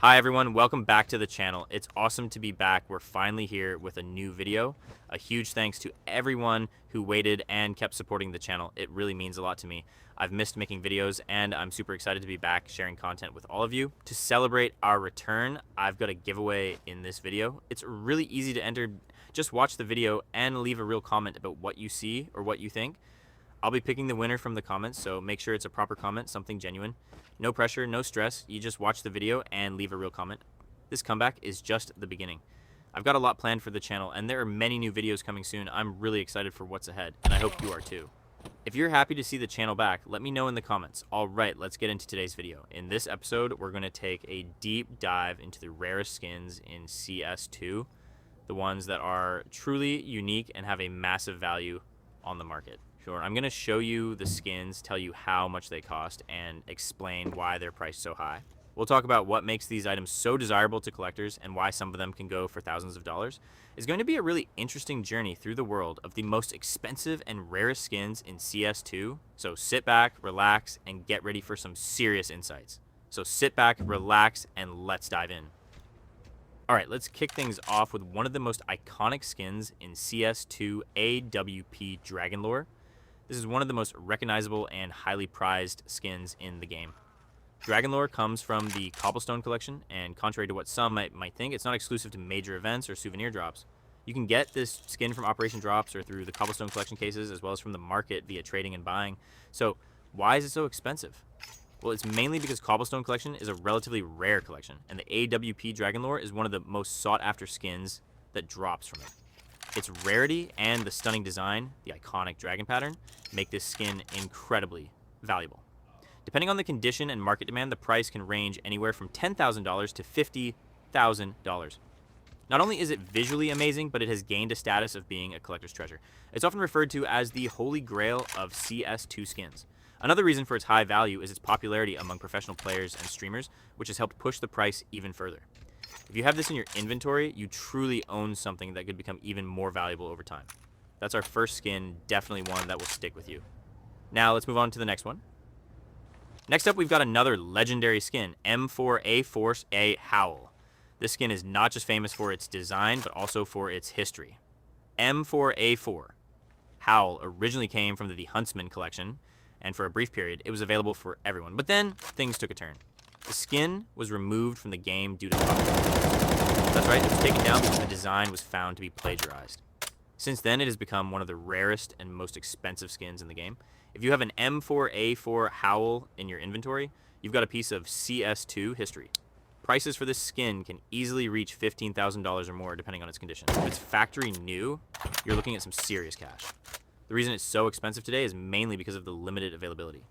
Hi everyone, welcome back to the channel. It's awesome to be back. We're finally here with a new video. A huge thanks to everyone who waited and kept supporting the channel. It really means a lot to me. I've missed making videos and I'm super excited to be back sharing content with all of you. To celebrate our return, I've got a giveaway in this video. It's really easy to enter. Just watch the video and leave a real comment about what you see or what you think. I'll be picking the winner from the comments, so make sure it's a proper comment, something genuine. No pressure, no stress. You just watch the video and leave a real comment. This comeback is just the beginning. I've got a lot planned for the channel, and there are many new videos coming soon. I'm really excited for what's ahead, and I hope you are too. If you're happy to see the channel back, let me know in the comments. All right, let's get into today's video. In this episode, we're going to take a deep dive into the rarest skins in CS2, the ones that are truly unique and have a massive value on the market. Sure, I'm going to show you the skins, tell you how much they cost, and explain why they're priced so high. We'll talk about what makes these items so desirable to collectors and why some of them can go for thousands of dollars. It's going to be a really interesting journey through the world of the most expensive and rarest skins in CS2. So sit back, relax, and get ready for some serious insights. So sit back, relax, and let's dive in. Alright, let's kick things off with one of the most iconic skins in CS2 AWP Dragon Lore. This is one of the most recognizable and highly prized skins in the game. Dragon Lore comes from the Cobblestone collection, and contrary to what some might think, it's not exclusive to major events or souvenir drops. You can get this skin from Operation Drops or through the Cobblestone collection cases, as well as from the market via trading and buying. So why is it so expensive? Well, it's mainly because Cobblestone collection is a relatively rare collection, and the AWP Dragon Lore is one of the most sought after skins that drops from it. Its rarity and the stunning design, the iconic dragon pattern, make this skin incredibly valuable. Depending on the condition and market demand, the price can range anywhere from $10,000 to $50,000. Not only is it visually amazing, but it has gained a status of being a collector's treasure. It's often referred to as the holy grail of CS2 skins. Another reason for its high value is its popularity among professional players and streamers, which has helped push the price even further. If you have this in your inventory, you truly own something that could become even more valuable over time. That's our first skin, definitely one that will stick with you. Now let's move on to the next one. Next up, we've got another legendary skin, M4A4A Howl. This skin is not just famous for its design, but also for its history. M4A4 Howl originally came from the Huntsman collection, and for a brief period, it was available for everyone. But then, things took a turn. The skin was removed from the game due to copyright. That's right, it was taken down because the design was found to be plagiarized. Since then, it has become one of the rarest and most expensive skins in the game. If you have an M4A4 Howl in your inventory, you've got a piece of CS2 history. Prices for this skin can easily reach $15,000 or more depending on its condition. If it's factory new, you're looking at some serious cash. The reason it's so expensive today is mainly because of the limited availability.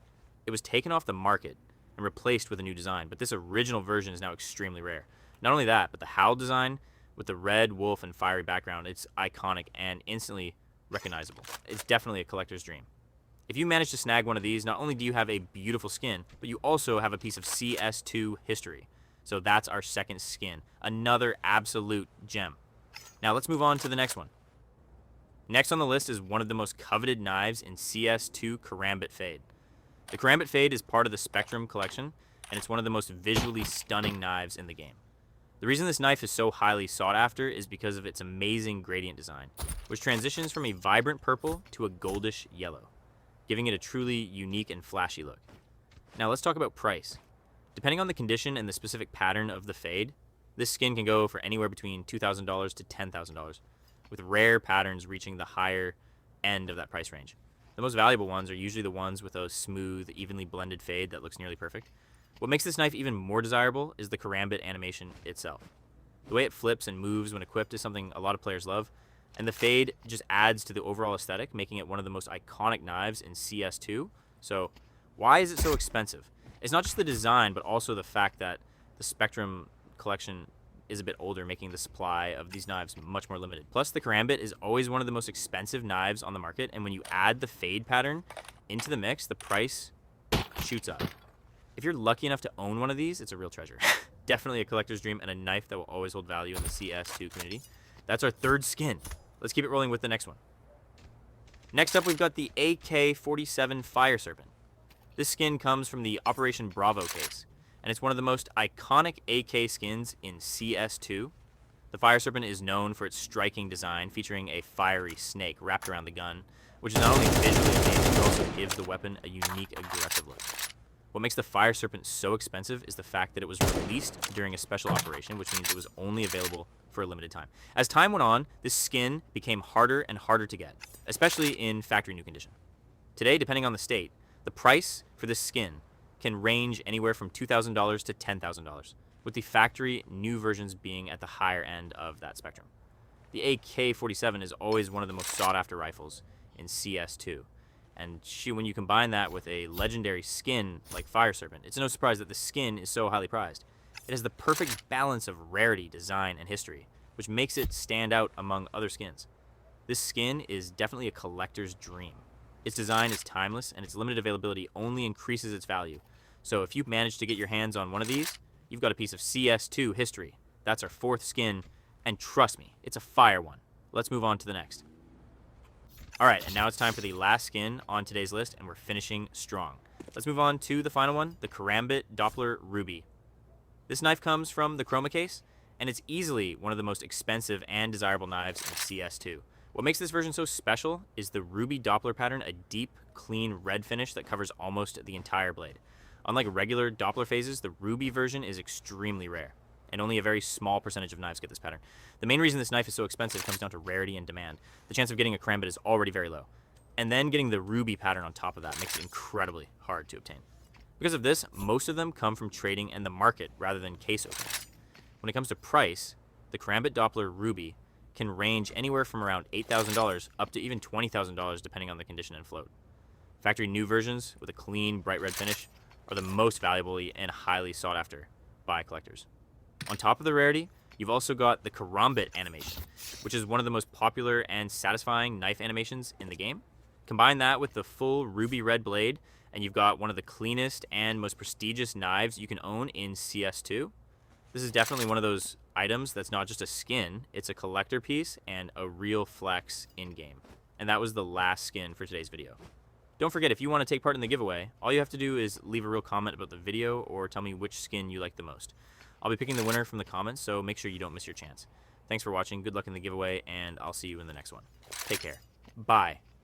It was taken off the market and replaced with a new design, but this original version is now extremely rare. Not only that, but the Howl design with the red wolf and fiery background, it's iconic and instantly recognizable. It's definitely a collector's dream. If you manage to snag one of these, not only do you have a beautiful skin, but you also have a piece of CS2 history. So that's our second skin, another absolute gem. Now let's move on to the next one. Next on the list is one of the most coveted knives in CS2 Karambit Fade. The Karambit Fade is part of the Spectrum collection, and it's one of the most visually stunning knives in the game. The reason this knife is so highly sought after is because of its amazing gradient design, which transitions from a vibrant purple to a goldish yellow, giving it a truly unique and flashy look. Now let's talk about price. Depending on the condition and the specific pattern of the fade, this skin can go for anywhere between $2,000 to $10,000, with rare patterns reaching the higher end of that price range. The most valuable ones are usually the ones with a smooth, evenly blended fade that looks nearly perfect. What makes this knife even more desirable is the Karambit animation itself. The way it flips and moves when equipped is something a lot of players love, and the fade just adds to the overall aesthetic, making it one of the most iconic knives in CS2. So why is it so expensive? It's not just the design, but also the fact that the Spectrum collection is a bit older, making the supply of these knives much more limited. Plus, the Karambit is always one of the most expensive knives on the market, and when you add the fade pattern into the mix, the price shoots up. If you're lucky enough to own one of these, it's a real treasure. Definitely a collector's dream and a knife that will always hold value in the CS2 community. That's our third skin. Let's keep it rolling with the next one. Next up, we've got the AK-47 Fire Serpent. This skin comes from the Operation Bravo case, and and it's one of the most iconic AK skins in CS2. The Fire Serpent is known for its striking design, featuring a fiery snake wrapped around the gun, which is not only visually amazing, but also gives the weapon a unique, aggressive look. What makes the Fire Serpent so expensive is the fact that it was released during a special operation, which means it was only available for a limited time. As time went on, this skin became harder and harder to get, especially in factory new condition. Today, depending on the state, the price for this skin can range anywhere from $2,000 to $10,000, with the factory new versions being at the higher end of that spectrum. The AK-47 is always one of the most sought-after rifles in CS2, and when you combine that with a legendary skin like Fire Serpent, it's no surprise that the skin is so highly prized. It has the perfect balance of rarity, design, and history, which makes it stand out among other skins. This skin is definitely a collector's dream. Its design is timeless, and its limited availability only increases its value. So if you manage to get your hands on one of these, you've got a piece of CS2 history. That's our 4th skin, and trust me, it's a fire one. Let's move on to the next. Alright, and now it's time for the last skin on today's list, and we're finishing strong. Let's move on to the final one, the Karambit Doppler Ruby. This knife comes from the Chroma case, and it's easily one of the most expensive and desirable knives in CS2. What makes this version so special is the Ruby Doppler pattern, a deep, clean red finish that covers almost the entire blade. Unlike regular Doppler phases, the Ruby version is extremely rare, and only a very small percentage of knives get this pattern. The main reason this knife is so expensive comes down to rarity and demand. The chance of getting a Karambit is already very low, and then getting the Ruby pattern on top of that makes it incredibly hard to obtain. Because of this, most of them come from trading and the market rather than case openings. When it comes to price, the Karambit Doppler Ruby can range anywhere from around $8,000 up to even $20,000 depending on the condition and float. Factory new versions with a clean, bright red finish are the most valuable and highly sought after by collectors. On top of the rarity, you've also got the Karambit animation, which is one of the most popular and satisfying knife animations in the game. Combine that with the full ruby red blade, and you've got one of the cleanest and most prestigious knives you can own in CS2. This is definitely one of those items that's not just a skin, it's a collector piece and a real flex in-game. And that was the last skin for today's video. Don't forget, if you want to take part in the giveaway, all you have to do is leave a real comment about the video or tell me which skin you like the most. I'll be picking the winner from the comments, so make sure you don't miss your chance. Thanks for watching, good luck in the giveaway, and I'll see you in the next one. Take care. Bye.